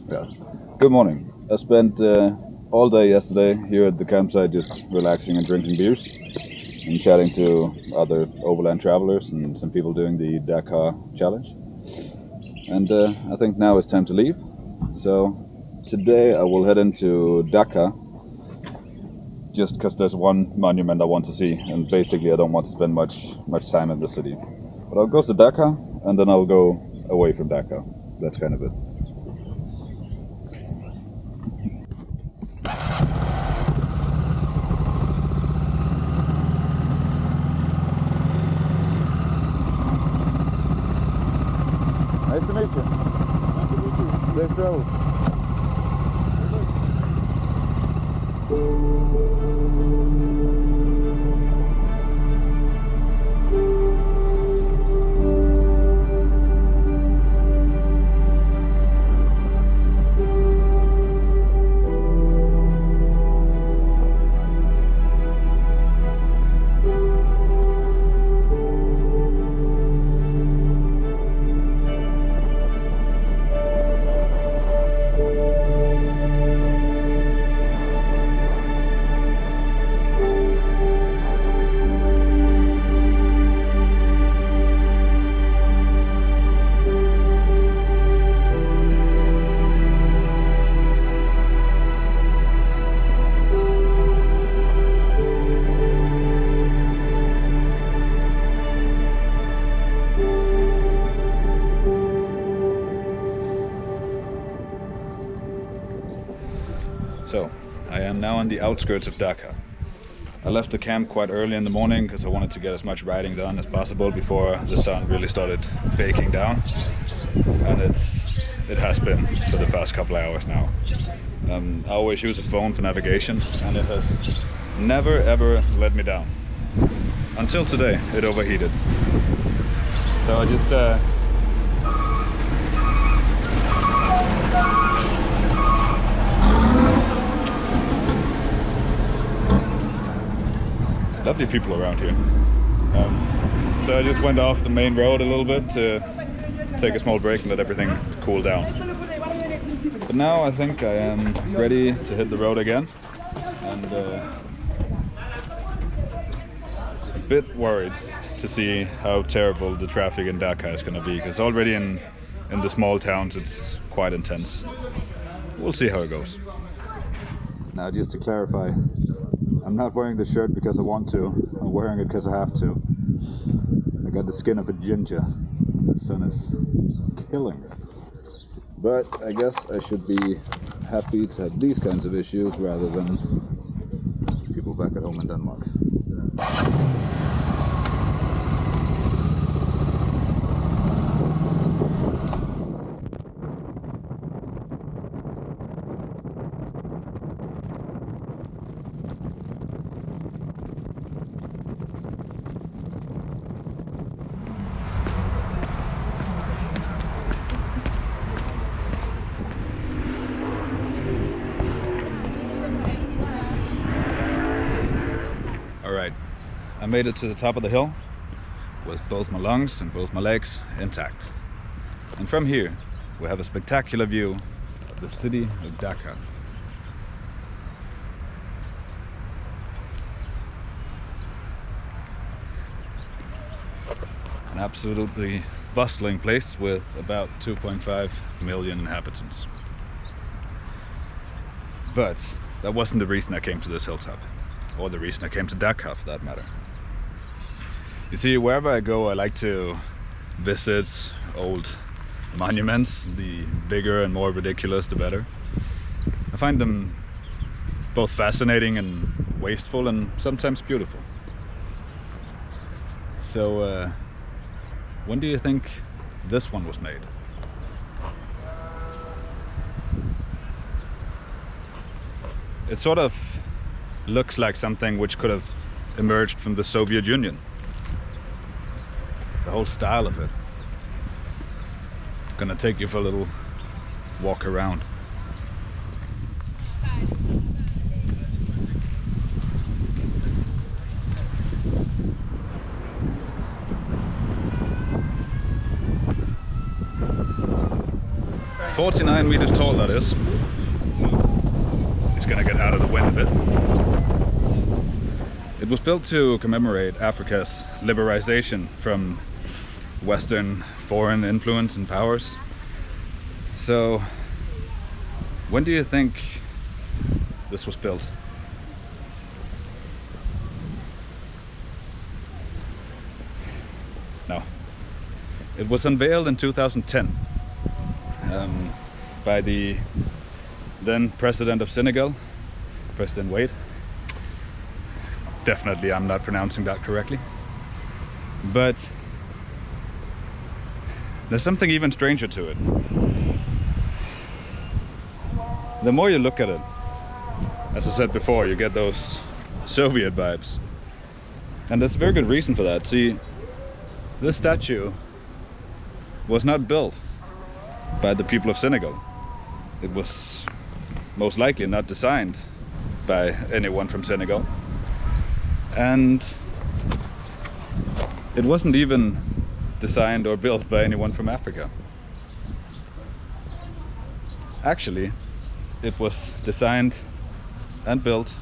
Yeah. Good morning. I spent all day yesterday here at the campsite just relaxing and drinking beers and chatting to other overland travelers and some people doing the Dakar challenge. And I think now it's time to leave. So today I will head into Dakar just because there's one monument I want to see, and basically I don't want to spend much time in the city. But I'll go to Dakar and then I'll go away from Dakar. That's kind of it. Nice to meet you. Nice to meet you. Safe travels. So, I am now on the outskirts of Dakar. I left the camp quite early in the morning because I wanted to get as much riding done as possible before the sun really started baking down. And it has been for the past couple of hours now. I always use a phone for navigation and it has never ever let me down. Until today, it overheated. So I just lovely people around here. So I just went off the main road a little bit to take a small break and let everything cool down. But now I think I am ready to hit the road again, and a bit worried to see how terrible the traffic in Dakar is going to be, because already in the small towns it's quite intense. We'll see how it goes. Now, just to clarify, I'm not wearing the shirt because I want to, I'm wearing it because I have to. I got the skin of a ginger. The sun is killing me. But I guess I should be happy to have these kinds of issues rather than people back at home in Denmark. Alright, I made it to the top of the hill with both my lungs and both my legs intact. And from here we have a spectacular view of the city of Dakar. An absolutely bustling place with about 2.5 million inhabitants. But that wasn't the reason I came to this hilltop, or the reason I came to Dakar for that matter. You see, wherever I go I like to visit old monuments. The bigger and more ridiculous the better. I find them both fascinating and wasteful and sometimes beautiful. So when do you think this one was made? It sort of looks like something which could have emerged from the Soviet Union. The whole style of it. I'm gonna take you for a little walk around. 49 meters tall, that is. It's gonna get out of the wind a bit. It was built to commemorate Africa's liberation from Western foreign influence and powers. So, when do you think this was built? No. It was unveiled in 2010 by the then President of Senegal, President Wade. Definitely I'm not pronouncing that correctly. But there's something even stranger to it. The more you look at it, as I said before, you get those Soviet vibes. And there's a very good reason for that. See, this statue was not built by the people of Senegal. It was most likely not designed by anyone from Senegal. And it wasn't even designed or built by anyone from Africa. Actually, it was designed and built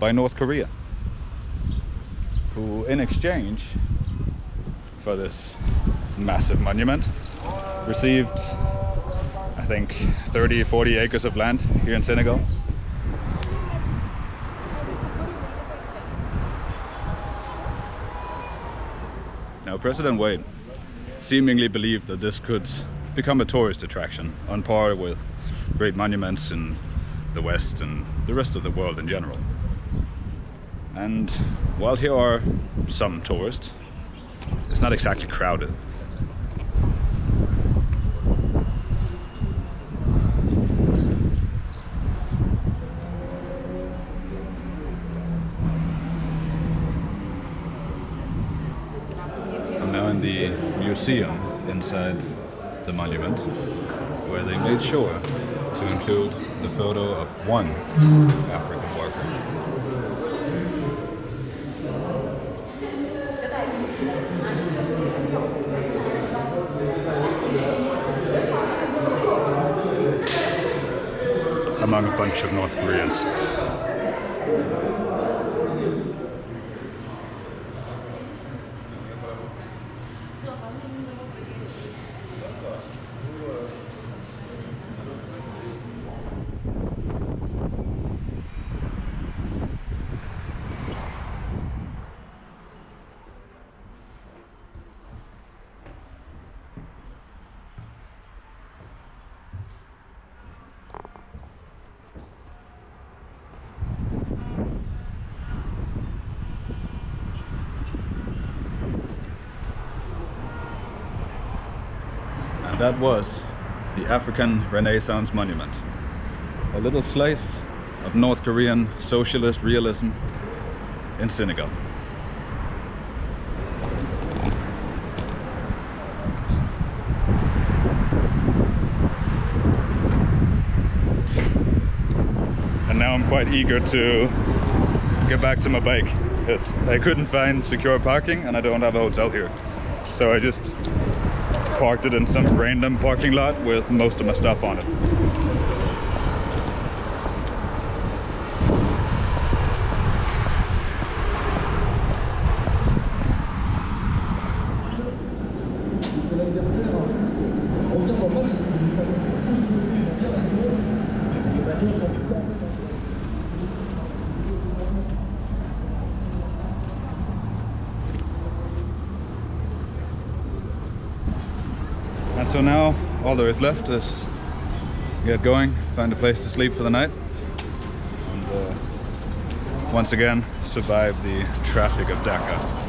by North Korea, who in exchange for this massive monument received, I think, 30-40 acres of land here in Senegal. Now, President Wade seemingly believed that this could become a tourist attraction on par with great monuments in the West and the rest of the world in general. And while here are some tourists, it's not exactly crowded. I'm now in the museum inside the monument, where they made sure to include the photo of one African worker. Among a bunch of North Koreans. That was the African Renaissance Monument, a little slice of North Korean socialist realism in Senegal. And now I'm quite eager to get back to my bike, because I couldn't find secure parking and I don't have a hotel here. So I just parked it in some random parking lot with most of my stuff on it. And so now all there is left is get going, find a place to sleep for the night, and once again survive the traffic of Dakar.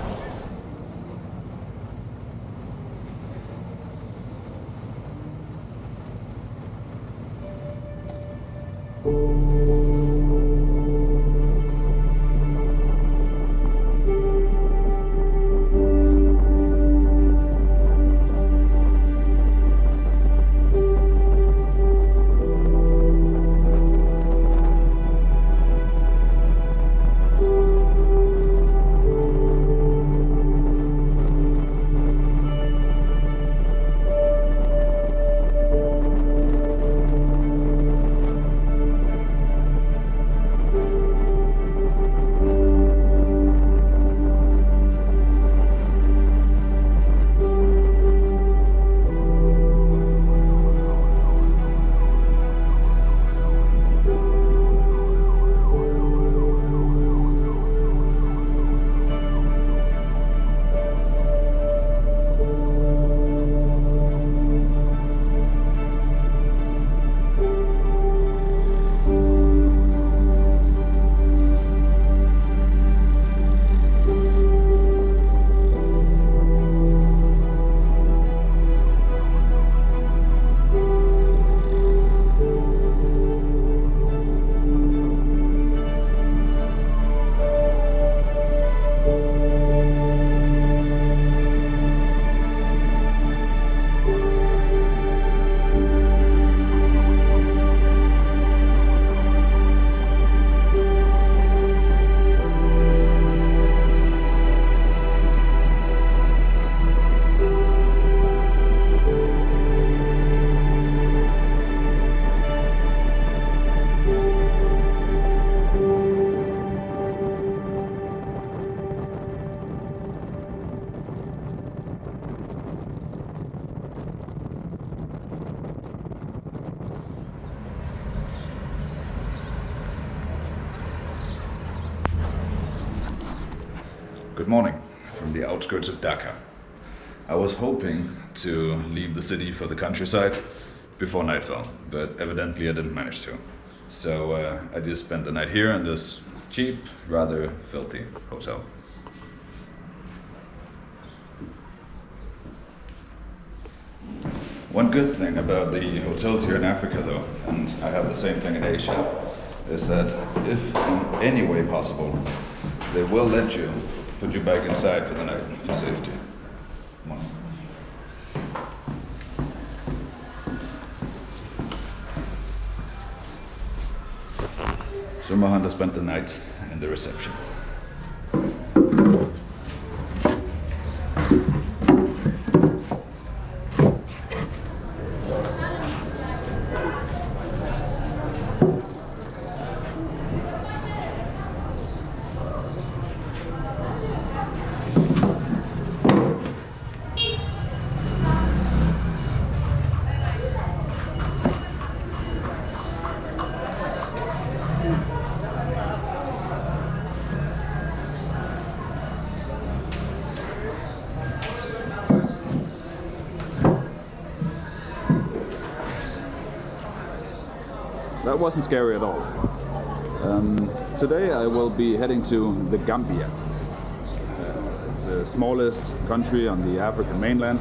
Good morning from the outskirts of Dakar. I was hoping to leave the city for the countryside before nightfall, but evidently I didn't manage to. So I just spent the night here in this cheap, rather filthy hotel. One good thing about the hotels here in Africa though, and I have the same thing in Asia, is that if in any way possible, they will let you put you back inside for the night for safety. Come on. So Mohanda spent the night in the reception. That wasn't scary at all. Today I will be heading to the Gambia, the smallest country on the African mainland,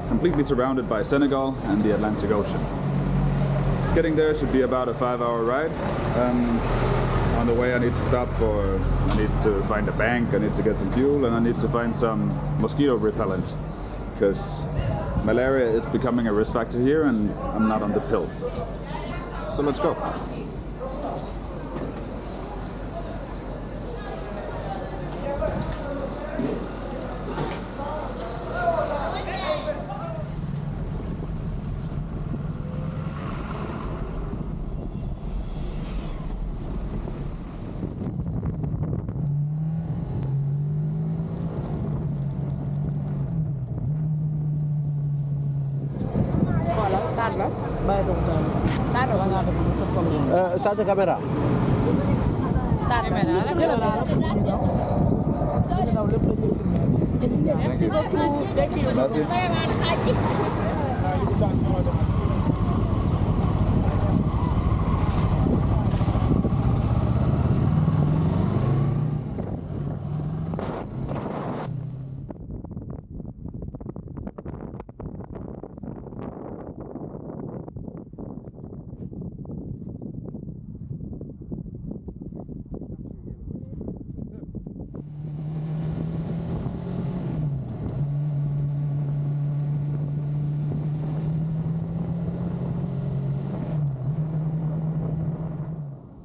completely surrounded by Senegal and the Atlantic Ocean. Getting there should be about a 5-hour ride. On the way I need to find a bank, I need to get some fuel, and I need to find some mosquito repellent, because malaria is becoming a risk factor here and I'm not on the pill. So let's go. Ça c'est caméra. Merci beaucoup. Merci.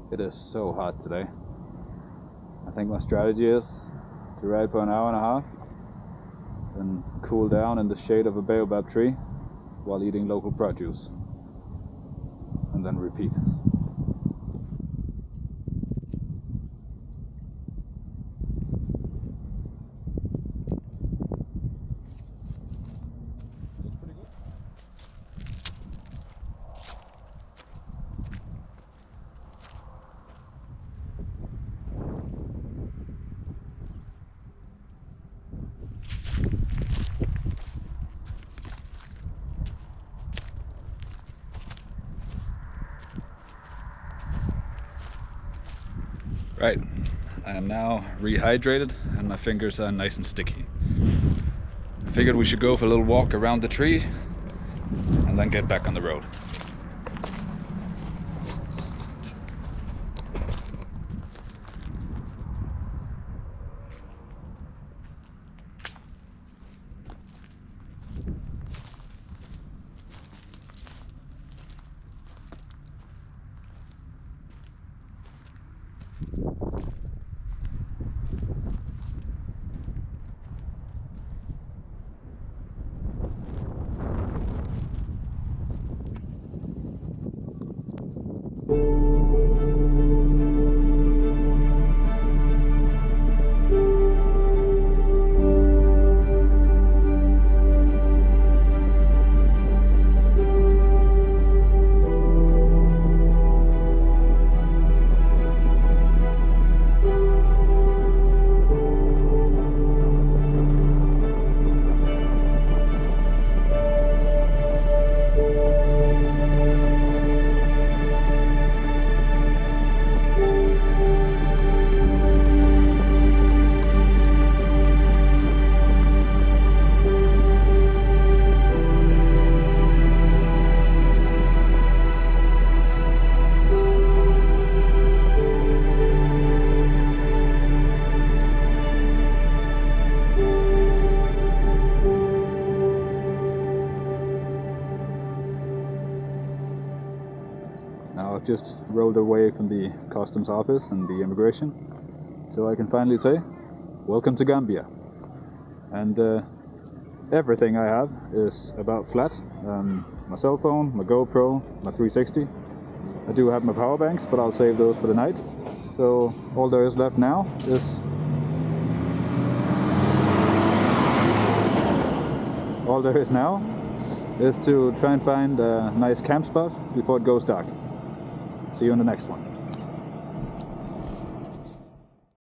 It is so hot today. I think my strategy is to ride for an hour and a half, then cool down in the shade of a baobab tree while eating local produce, and then repeat. Right, I am now rehydrated and my fingers are nice and sticky. I figured we should go for a little walk around the tree and then get back on the road. I've just rolled away from the customs office and the immigration, so I can finally say, welcome to Gambia. And everything I have is about flat. My cell phone, my GoPro, my 360. I do have my power banks, but I'll save those for the night. So all there is left now is to try and find a nice camp spot before it goes dark. See you in the next one.